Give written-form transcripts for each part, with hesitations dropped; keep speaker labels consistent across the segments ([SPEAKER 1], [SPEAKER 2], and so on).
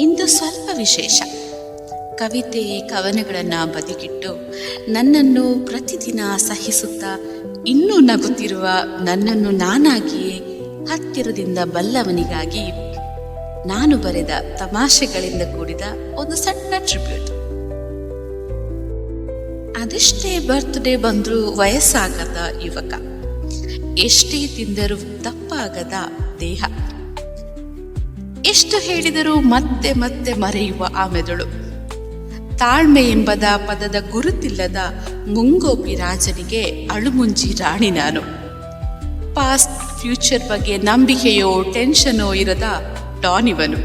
[SPEAKER 1] ಇಂದು ಸ್ವಲ್ಪ ವಿಶೇಷ. ಕವಿತೆ ಕವನಗಳನ್ನು ಬದಿಗಿಟ್ಟು ನನ್ನನ್ನು ಪ್ರತಿದಿನ ಸಹಿಸುತ್ತಾ ಇನ್ನೂ ನಗುತ್ತಿರುವ ನನ್ನನ್ನು ನಾನಾಗಿಯೇ ಹತ್ತಿರದಿಂದ ಬಲ್ಲವನಿಗಾಗಿ ನಾನು ಬರೆದ ತಮಾಷೆಗಳಿಂದ ಕೂಡಿದ ಒಂದು ಸಣ್ಣ ಟ್ರಿಬ್ಯೂಟ್. ಅದೆಷ್ಟೇ ಬರ್ತ್ಡೇ ಬಂದರೂ ವಯಸ್ಸಾಗದ ಯುವಕ, ಎಷ್ಟೇ ತಿಂದರೂ ದಪ್ಪಾಗದ ದೇಹ, ಎಷ್ಟು ಹೇಳಿದರೂ ಮತ್ತೆ ಮತ್ತೆ ಮರೆಯುವ ಆ ಮೆದುಳು, ತಾಳ್ಮೆ ಎಂಬದ ಪದದ ಗುರುತಿಲ್ಲದ ಮುಂಗೋಪಿ ರಾಜನಿಗೆ ಅಳುಮುಂಜಿ ರಾಣಿ ನಾನು. ಪಾಸ್ಟ್ ಫ್ಯೂಚರ್ ಬಗ್ಗೆ ನಂಬಿಕೆಯೋ ಟೆನ್ಷನೋ ಇರದ ಡಾನ್ ಇವನು.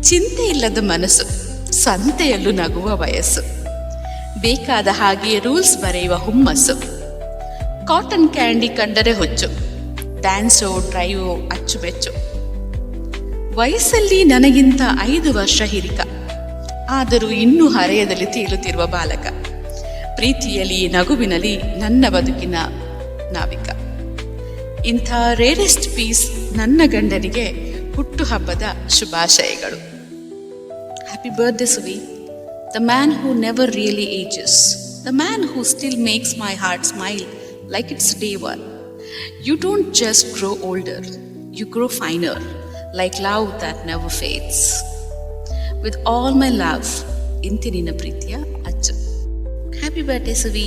[SPEAKER 1] ಚಿಂತೆ ಇಲ್ಲದ ಮನಸ್ಸು, ಸಂತೆಯಲ್ಲೂ ನಗುವ ವಯಸ್ಸು, ಬೇಕಾದ ಹಾಗೆ ರೂಲ್ಸ್ ಬರೆಯುವ ಹುಮ್ಮಸ್ಸು, ಕಾಟನ್ ಕ್ಯಾಂಡಿ ಕಂಡರೆ ಹುಚ್ಚು, ಡ್ಯಾನ್ಸೋ ಡ್ರೈವೋ ಅಚ್ಚುಮೆಚ್ಚು. ವಯಸ್ಸಲ್ಲಿ ನನಗಿಂತ 5 ವರ್ಷ ಹಿರಿಕ, ಆದರೂ ಇನ್ನೂ ಹರೆಯದಲ್ಲಿ ತೇಲುತ್ತಿರುವ ಬಾಲಕ, ಪ್ರೀತಿಯಲ್ಲಿ ನಗುವಿನಲ್ಲಿ ನನ್ನ ಬದುಕಿನ ನಾವಿಕ. ಇಂಥ ರೇರೆಸ್ಟ್ ಪೀಸ್ ನನ್ನ ಗಂಡನಿಗೆ ಹುಟ್ಟುಹಬ್ಬದ ಶುಭಾಶಯಗಳು. Happy birthday Suvi, the man who never really ages, the man who still makes my heart smile like it's day one. You don't just grow older, you grow finer, like love that never fades. With all my love, ಇಂತಿ ನಿನ್ನ ಪ್ರೀತಿಯ ಅಚ್ಚು. Happy birthday, Suvi.